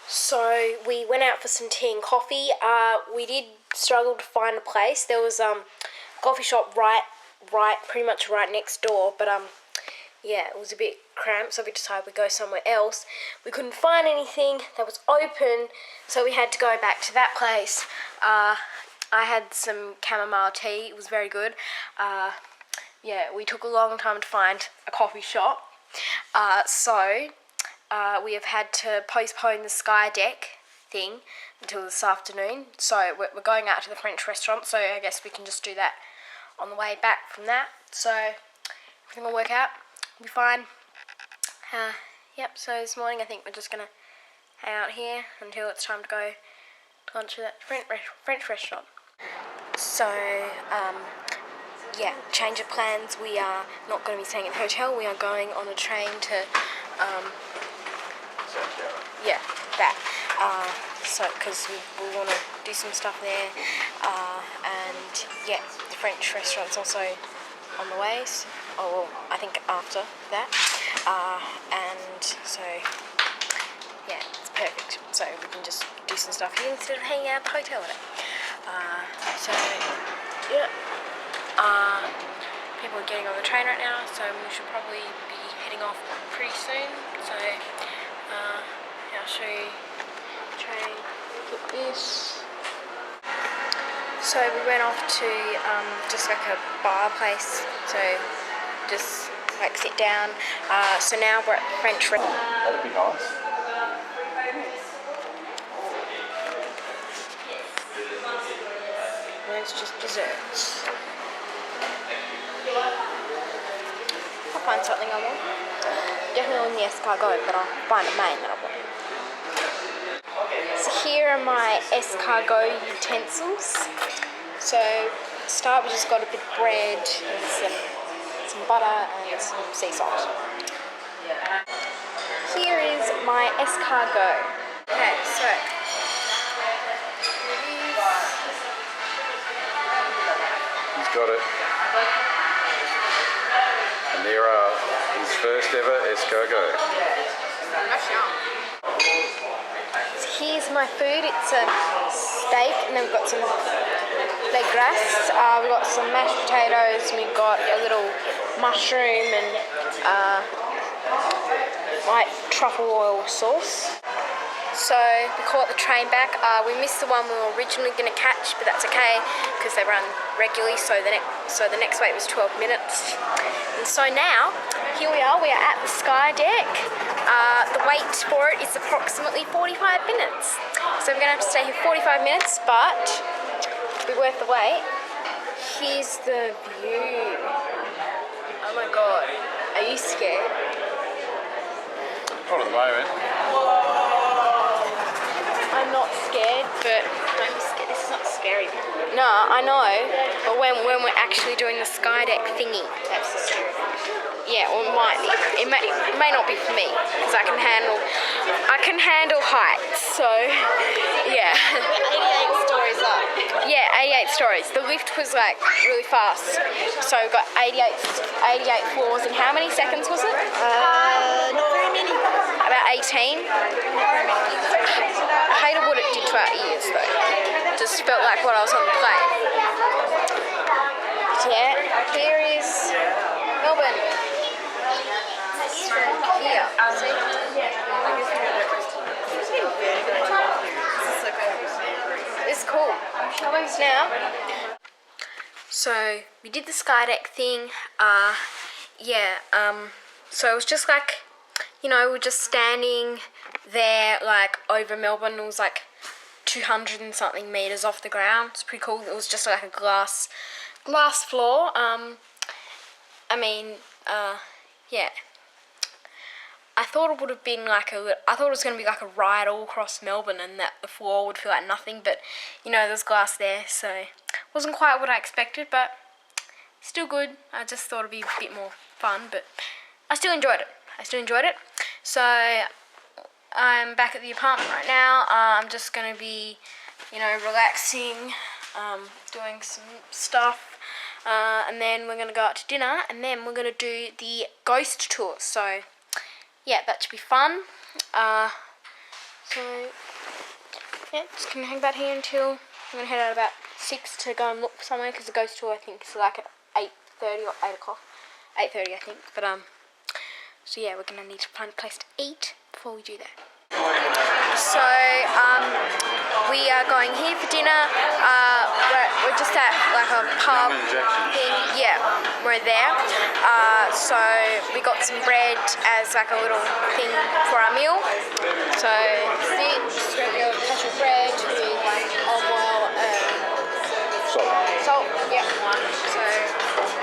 So we went out for some tea and coffee. We did struggle to find a place. There was a coffee shop pretty much right next door, but yeah, it was a bit cramped, so we decided we'd go somewhere else. We couldn't find anything that was open, so we had to go back to that place. I had some chamomile tea. It was very good. Yeah, we took a long time to find a coffee shop. So we have had to postpone the Skydeck thing until this afternoon. So we're going out to the French restaurant, so I guess we can just do that on the way back from that. So everything will work out. We'll be fine. Yep, so this morning I think we're just going to hang out here until it's time to go to lunch at that French restaurant. So, yeah, change of plans. We are not going to be staying at the hotel. We are going on a train to, yeah, that. So, because we want to do some stuff there. And, yeah, the French restaurant's also on the way. So, well, I think after that. And so, yeah, it's perfect. So we can just do some stuff here instead of hanging out at the hotel with it. So, yeah. People are getting on the train right now, so we should probably be heading off pretty soon. So, yeah, I'll show you the train. Look at this. So we went off to just like a bar place, so just like sit down. So now we're at the French restaurant. That'd be nice. There's just desserts. I'll find something I want. Definitely on the Escargot, but I'll find a main that I want. So here are my Escargot utensils. So to start, we just got a bit of bread and some butter and some sea salt. Here is my Escargot. Okay, so He's got it. And there are his first ever Escargot. So here's my food. It's a steak, and then we've got some leg grass. We've got some mashed potatoes. We've got a little mushroom and white truffle oil sauce. So we caught the train back. We missed the one we were originally going to catch, but that's okay because they run regularly. So the next wait was 12 minutes. And so now here we are. We are at the Skydeck. The wait for it is approximately 45 minutes. So we're going to have to stay here 45 minutes, but it'll be worth the wait. Here's the view. Oh my god. Are you scared? Not at the moment. I'm not scared, but don't be scared. This is not scary. No, I know, but when we're actually doing the Skydeck thingy, that's the scary. Yeah, or it might be. It may not be for me because I can handle heights. So yeah. 88 stories up. Yeah, 88 stories. The lift was like really fast, so we got 88 floors. And how many seconds was it? Not very many. About 18. I hated what it did to our ears though. Just felt like what I was on the plane. Yeah, here is Melbourne. Here. See? It's cool. Now, so we did the Skydeck thing. So it was just like, you know, we're just standing there like over Melbourne. It was like 200 and something meters off the ground. It's pretty cool. It was just like a glass floor. Yeah. I thought it would have been like I thought it was going to be like a ride all across Melbourne and that the floor would feel like nothing, but you know, there's glass there, so it wasn't quite what I expected, but still good. I just thought it'd be a bit more fun, but I still enjoyed it. So I'm back at the apartment right now. I'm just going to be, you know, relaxing, doing some stuff, and then we're going to go out to dinner, and then we're going to do the ghost tour. So yeah, that should be fun. So, yeah, just gonna hang about here until I'm gonna head out about 6 to go and look for somewhere because the ghost tour I think is like at 8:30 or 8 o'clock. 8:30 I think. But so yeah, we're gonna need to find a place to eat before we do that. So we are going here for dinner. We're just at like a pub thing. Yeah, we're there. So we got some bread as like a little thing for our meal. So this regular patch of bread with olive oil and salt. Yeah. So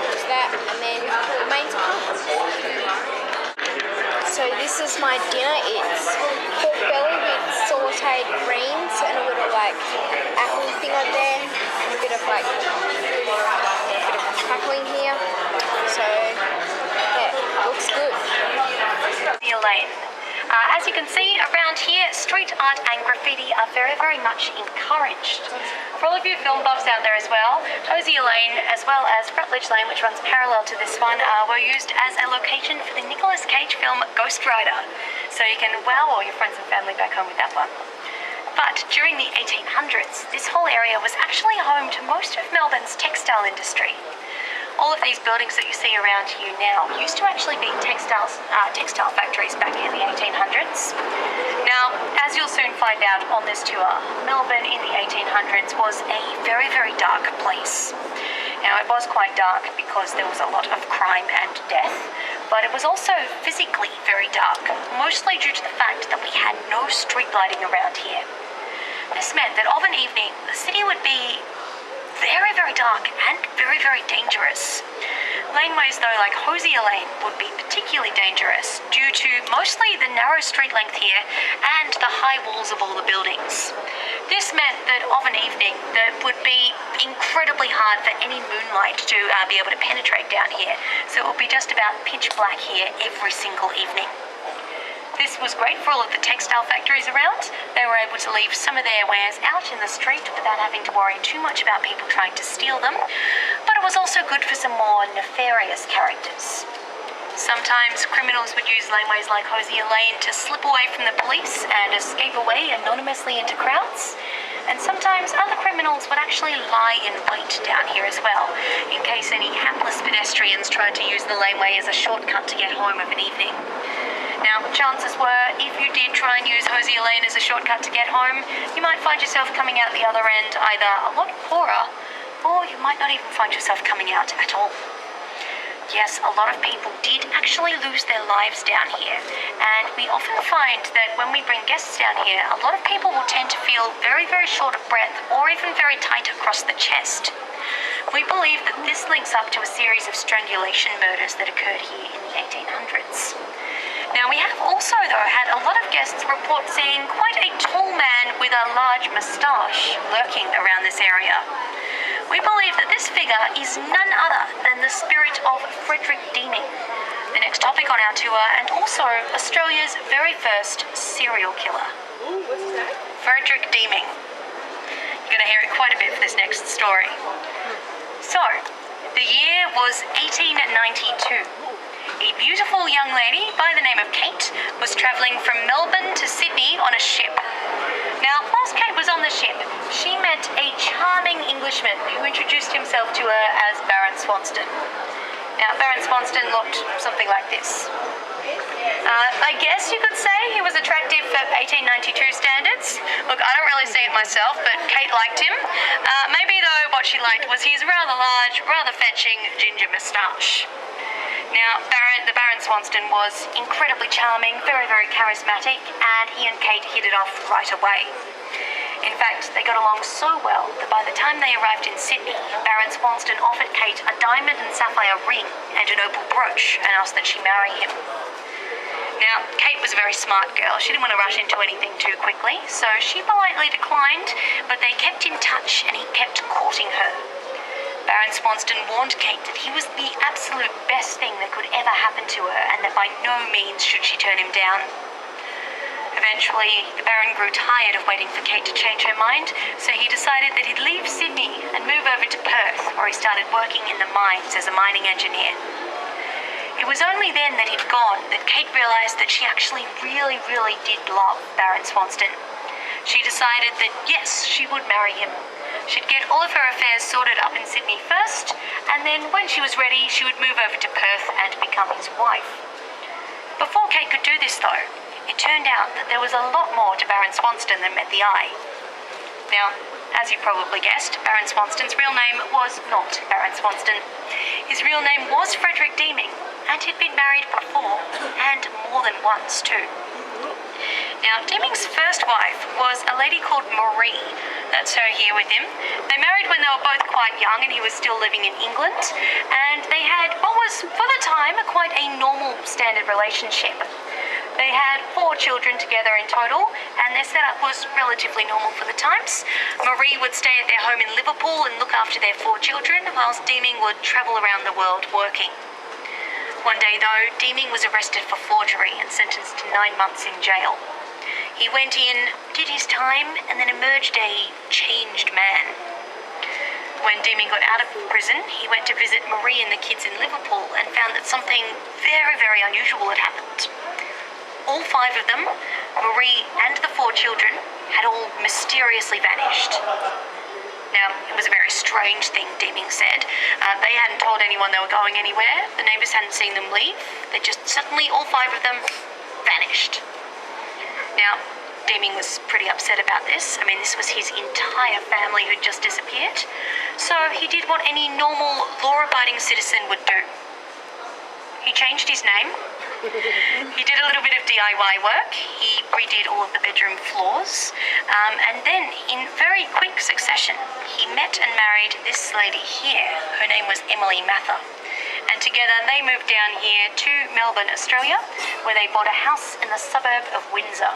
there's that, and then the main pub. So this is my dinner. It's pork belly with sautéed greens and a little like apple thing on there, and a bit of like crackling here. So yeah, looks good. Elaine. As you can see around here, street art and graffiti are very, very much encouraged. For all of you film buffs out there as well, Hosea Lane as well as Rutledge Lane, which runs parallel to this one, were used as a location for the Nicolas Cage film Ghost Rider. So you can wow all your friends and family back home with that one. But during the 1800s, this whole area was actually home to most of Melbourne's textile industry. All of these buildings that you see around you now used to actually be textile factories back in the 1800s. Now, as you'll soon find out on this tour, Melbourne in the 1800s was a very, very dark place. Now, it was quite dark because there was a lot of crime and death, but it was also physically very dark, mostly due to the fact that we had no street lighting around here. This meant that of an evening, the city would be very, very dark and very, very dangerous. Laneways, though, like Hosea Lane, would be particularly dangerous due to mostly the narrow street length here and the high walls of all the buildings. This meant that of an evening, that would be incredibly hard for any moonlight to be able to penetrate down here. So it would be just about pitch black here every single evening. This was great for all of the textile factories around. They were able to leave some of their wares out in the street without having to worry too much about people trying to steal them. But it was also good for some more nefarious characters. Sometimes criminals would use laneways like Hosea Lane to slip away from the police and escape away anonymously into crowds. And sometimes other criminals would actually lie in wait down here as well, in case any hapless pedestrians tried to use the laneway as a shortcut to get home of an evening. Now, chances were, if you did try and use Hosea Lane as a shortcut to get home, you might find yourself coming out the other end either a lot poorer, or you might not even find yourself coming out at all. Yes, a lot of people did actually lose their lives down here, and we often find that when we bring guests down here, a lot of people will tend to feel very, very short of breath, or even very tight across the chest. We believe that this links up to a series of strangulation murders that occurred here in the 1800s. Now, we have also, though, had a lot of guests report seeing quite a tall man with a large moustache lurking around this area. We believe that this figure is none other than the spirit of Frederick Deeming, the next topic on our tour, and also Australia's very first serial killer. Ooh, what's that? Frederick Deeming. You're going to hear it quite a bit for this next story. So, the year was 1892. A beautiful young lady by the name of Kate was travelling from Melbourne to Sydney on a ship. Now, whilst Kate was on the ship, she met a charming Englishman who introduced himself to her as Baron Swanston. Now, Baron Swanston looked something like this. I guess you could say he was attractive for 1892 standards. Look, I don't really see it myself, but Kate liked him. Maybe, though, what she liked was his rather large, rather fetching ginger moustache. Now, the Baron Swanston was incredibly charming, very, very charismatic, and he and Kate hit it off right away. In fact, they got along so well that by the time they arrived in Sydney, Baron Swanston offered Kate a diamond and sapphire ring and an opal brooch and asked that she marry him. Now, Kate was a very smart girl. She didn't want to rush into anything too quickly, so she politely declined, but they kept in touch and he kept courting her. Baron Swanston warned Kate that he was the absolute best thing that could ever happen to her and that by no means should she turn him down. Eventually, the Baron grew tired of waiting for Kate to change her mind, so he decided that he'd leave Sydney and move over to Perth, where he started working in the mines as a mining engineer. It was only then that he'd gone that Kate realised that she actually really, really did love Baron Swanston. She decided that yes, she would marry him. She'd get all of her affairs sorted up in Sydney first, and then when she was ready, she would move over to Perth and become his wife. Before Kate could do this, though, it turned out that there was a lot more to Baron Swanston than met the eye. Now, as you probably guessed, Baron Swanston's real name was not Baron Swanston. His real name was Frederick Deeming, and he'd been married before, and more than once too. Now, Deeming's first wife was a lady called Marie. That's her here with him. They married when they were both quite young and he was still living in England. And they had what was, for the time, quite a normal standard relationship. They had 4 children together in total, and their setup was relatively normal for the times. Marie would stay at their home in Liverpool and look after their 4 children, whilst Deeming would travel around the world working. One day, though, Deeming was arrested for forgery and sentenced to 9 months in jail. He went in, did his time, and then emerged a changed man. When Deeming got out of prison, he went to visit Marie and the kids in Liverpool and found that something very, very unusual had happened. All 5 of them, Marie and the 4 children, had all mysteriously vanished. Now, it was a very strange thing, Deeming said. They hadn't told anyone they were going anywhere. The neighbours hadn't seen them leave. They just suddenly, all 5 of them, vanished. Now, Deeming was pretty upset about this. I mean, this was his entire family who'd just disappeared. So he did what any normal, law-abiding citizen would do. He changed his name. He did a little bit of DIY work. He redid all of the bedroom floors. And then, in very quick succession, he met and married this lady here. Her name was Emily Mather. And together they moved down here to Melbourne, Australia, where they bought a house in the suburb of Windsor.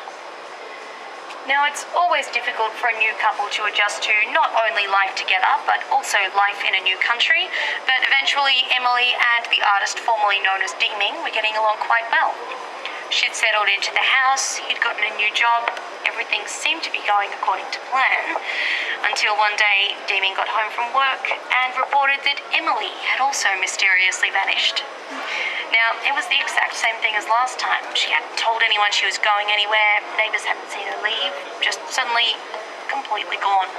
Now, it's always difficult for a new couple to adjust to not only life together, but also life in a new country. But eventually, Emily and the artist formerly known as Deeming were getting along quite well. She'd settled into the house, he'd gotten a new job, everything seemed to be going according to plan, until one day Deeming got home from work and reported that Emily had also mysteriously vanished. Now, it was the exact same thing as last time. She hadn't told anyone she was going anywhere, neighbours hadn't seen her leave, just suddenly completely gone.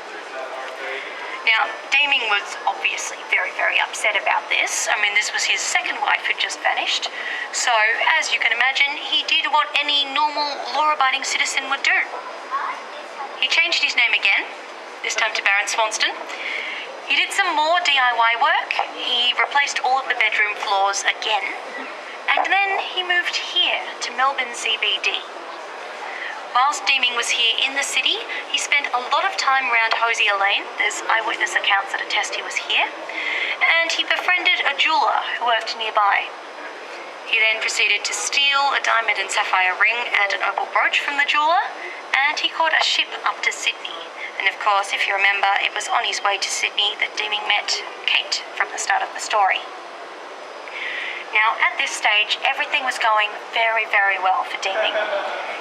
Now, Deeming was obviously very, very upset about this. I mean, this was his second wife who'd just vanished. So, as you can imagine, he did what any normal, law-abiding citizen would do. He changed his name again, this time to Baron Swanston. He did some more DIY work. He replaced all of the bedroom floors again. And then he moved here to Melbourne CBD. Whilst Deeming was here in the city, he spent a lot of time around Hosier Lane. There's eyewitness accounts that attest he was here. And he befriended a jeweller who worked nearby. He then proceeded to steal a diamond and sapphire ring and an opal brooch from the jeweller, and he caught a ship up to Sydney. And of course, if you remember, it was on his way to Sydney that Deeming met Kate from the start of the story. Now, at this stage, everything was going very, very well for Deeming.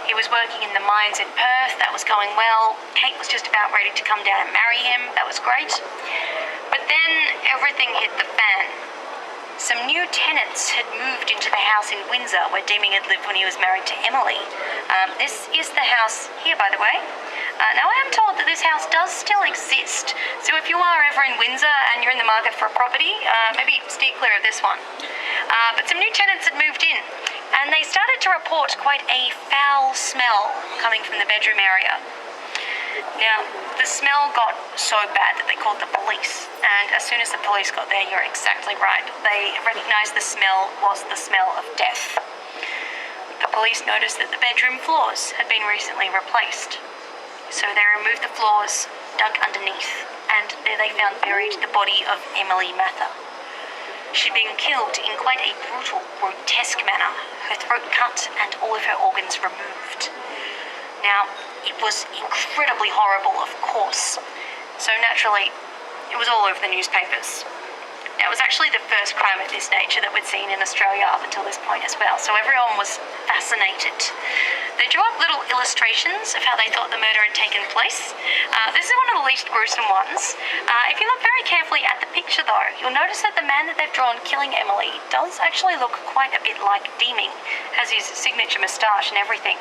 He was working in the mines in Perth, that was going well. Kate was just about ready to come down and marry him, that was great. But then everything hit the fan. Some new tenants had moved into the house in Windsor where Deeming had lived when he was married to Emily. This is the house here, by the way. Now, I am told that this house does still exist, so if you are ever in Windsor and you're in the market for a property, maybe steer clear of this one. But some new tenants had moved in, and they started to report quite a foul smell coming from the bedroom area. Now, the smell got so bad that they called the police, and as soon as the police got there, you're exactly right, they recognised the smell was the smell of death. The police noticed that the bedroom floors had been recently replaced. So they removed the floors, dug underneath, and there they found buried the body of Emily Mather. She'd been killed in quite a brutal, grotesque manner, her throat cut and all of her organs removed. Now, it was incredibly horrible, of course, so naturally, it was all over the newspapers. Now, it was actually the first crime of this nature that we'd seen in Australia up until this point as well, so everyone was fascinated. They drew up little illustrations of how they thought the murder had taken place. This is one of the least gruesome ones. If you look very carefully at the picture, though, you'll notice that the man that they've drawn killing Emily does actually look quite a bit like Deeming, has his signature moustache and everything.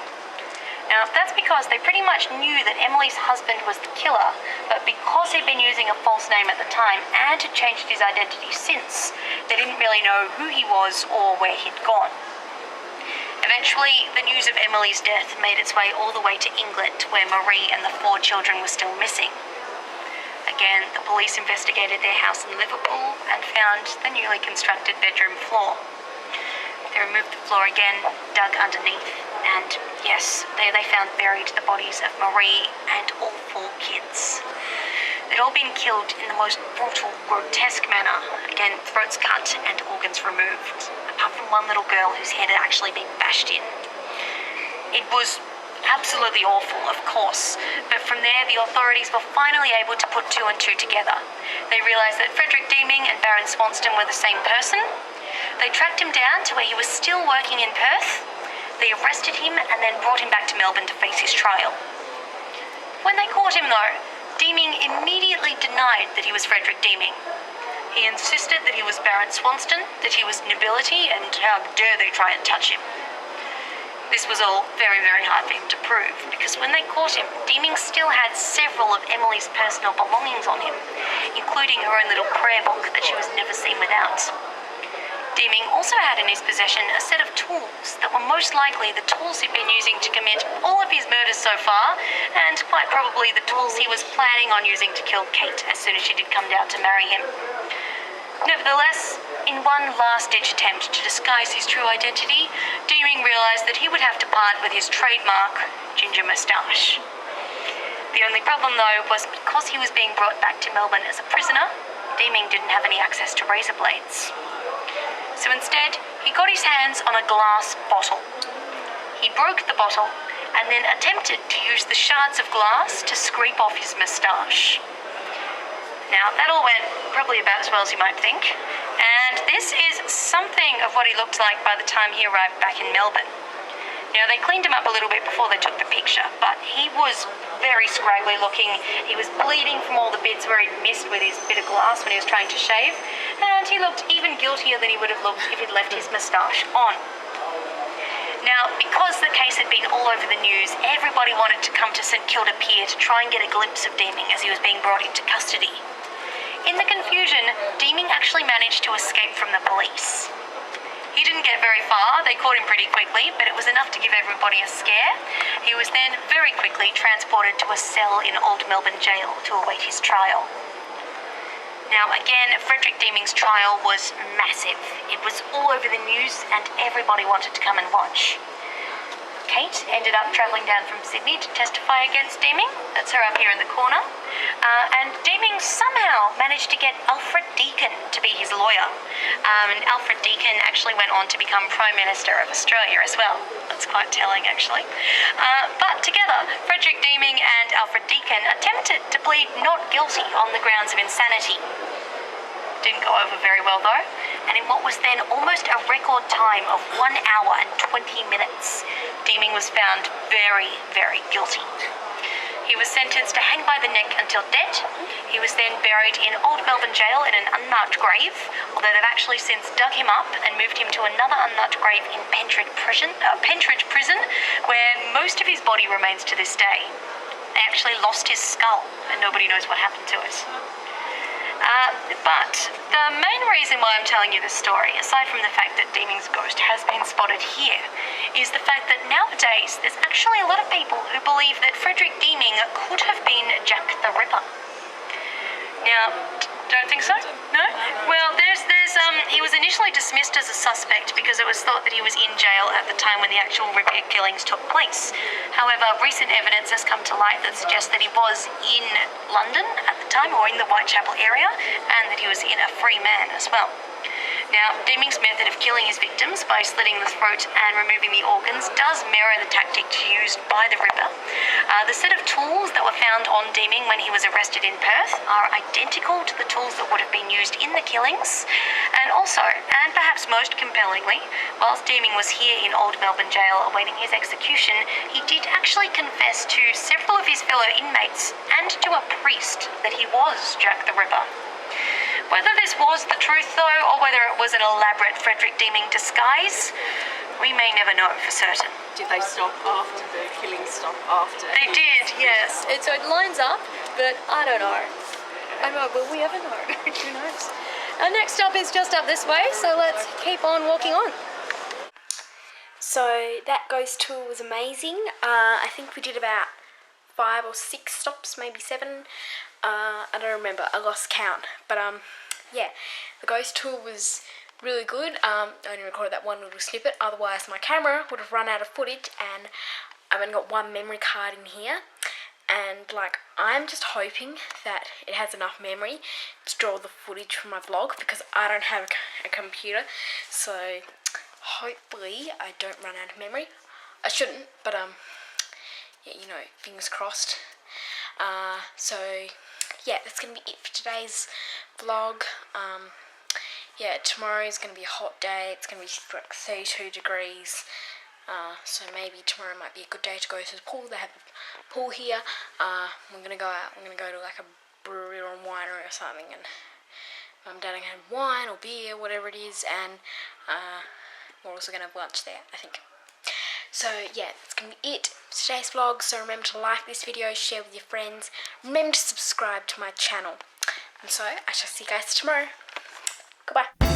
Now, that's because they pretty much knew that Emily's husband was the killer, but because he'd been using a false name at the time and had changed his identity since, they didn't really know who he was or where he'd gone. Eventually, the news of Emily's death made its way all the way to England, where Marie and the 4 children were still missing. Again, the police investigated their house in Liverpool and found the newly constructed bedroom floor. They removed the floor again, dug underneath, and yes, there they found buried the bodies of Marie and all 4 kids. They'd all been killed in the most brutal, grotesque manner. Again, throats cut and organs removed, apart from one little girl whose head had actually been bashed in. It was absolutely awful, of course, but from there the authorities were finally able to put 2 and 2 together. They realised that Frederick Deeming and Baron Swanston were the same person. They tracked him down to where he was still working in Perth. They arrested him and then brought him back to Melbourne to face his trial. When they caught him, though, Deeming immediately denied that he was Frederick Deeming. He insisted that he was Baron Swanston, that he was nobility, and how dare they try and touch him. This was all very, very hard for him to prove, because when they caught him, Deeming still had several of Emily's personal belongings on him, including her own little prayer book that she was never seen without. Deeming also had in his possession a set of tools that were most likely the tools he'd been using to commit all of his murders so far, and quite probably the tools he was planning on using to kill Kate as soon as she did come down to marry him. Nevertheless, in one last-ditch attempt to disguise his true identity, Deeming realised that he would have to part with his trademark ginger moustache. The only problem, though, was because he was being brought back to Melbourne as a prisoner, Deeming didn't have any access to razor blades. So instead, he got his hands on a glass bottle. He broke the bottle and then attempted to use the shards of glass to scrape off his moustache. Now, that all went probably about as well as you might think, and this is something of what he looked like by the time he arrived back in Melbourne. Now, they cleaned him up a little bit before they took the picture, but he was very scraggly looking. He was bleeding from all the bits where he'd missed with his bit of glass when he was trying to shave, and he looked even guiltier than he would have looked if he'd left his moustache on. Now, because the case had been all over the news, everybody wanted to come to St Kilda Pier to try and get a glimpse of Deeming as he was being brought into custody. In the confusion, Deeming actually managed to escape from the police. He didn't get very far. They caught him pretty quickly, but it was enough to give everybody a scare. He was then very quickly transported to a cell in Old Melbourne Jail to await his trial. Now, again, Frederick Deeming's trial was massive. It was all over the news, and everybody wanted to come and watch. Kate ended up travelling down from Sydney to testify against Deeming. That's her up here in the corner. And Deeming somehow managed to get Alfred Deakin to be his lawyer. And Alfred Deakin actually went on to become Prime Minister of Australia as well. That's quite telling, actually. But together, Frederick Deeming and Alfred Deakin attempted to plead not guilty on the grounds of insanity. Didn't go over very well, though, and in what was then almost a record time of 1 hour and 20 minutes, Deeming was found very, very guilty. He was sentenced to hang by the neck until death. He was then buried in Old Melbourne Jail in an unmarked grave, although they've actually since dug him up and moved him to another unmarked grave in Pentridge Prison, where most of his body remains to this day. They actually lost his skull, and nobody knows what happened to it. But the main reason why I'm telling you this story, aside from the fact that Deeming's ghost has been spotted here, is the fact that nowadays there's actually a lot of people who believe that Frederick Deeming could have been Jack the Ripper. Now, don't think so? No? Well, he was initially dismissed as a suspect because it was thought that he was in jail at the time when the actual Ripper killings took place. However, recent evidence has come to light that suggests that he was in London at the time, or in the Whitechapel area, and that he was in a free man as well. Now, Deeming's method of killing his victims by slitting the throat and removing the organs does mirror the tactics used by the Ripper. The set of tools that were found on Deeming when he was arrested in Perth are identical to the tools that would have been used in the killings. And also, and perhaps most compellingly, whilst Deeming was here in Old Melbourne Jail awaiting his execution, he did actually confess to several of his fellow inmates and to a priest that he was Jack the Ripper. Whether this was the truth, though, or whether it was an elaborate Frederick Deeming disguise, we may never know for certain. did they stop after the killing stop after? They did, yes. So it lines up, but I don't know. I know, will we ever know? Who knows? Our next stop is just up this way, so let's keep on walking on. So that ghost tour was amazing. I think we did about 5 or 6 stops, maybe 7. I don't remember. I lost count. But yeah, the ghost tour was really good. I only recorded that one little snippet. Otherwise, my camera would have run out of footage, and I've only got one memory card in here. And like, I'm just hoping that it has enough memory to draw the footage from my vlog, because I don't have a computer. So hopefully I don't run out of memory. I shouldn't, but yeah, you know, fingers crossed. So yeah, that's gonna be it for today's vlog. Yeah, tomorrow is gonna be a hot day. It's gonna be like 32 degrees. So maybe tomorrow might be a good day to go to the pool. They have a pool here. We're gonna go out. I'm gonna go to like a brewery or a winery or something, and Mum and Dad are gonna have wine or beer, whatever it is, and we're also gonna have lunch there, I think. So yeah, that's gonna be it for today's vlog. So remember to like this video, share with your friends. Remember to subscribe to my channel. And so I shall see you guys tomorrow. Goodbye.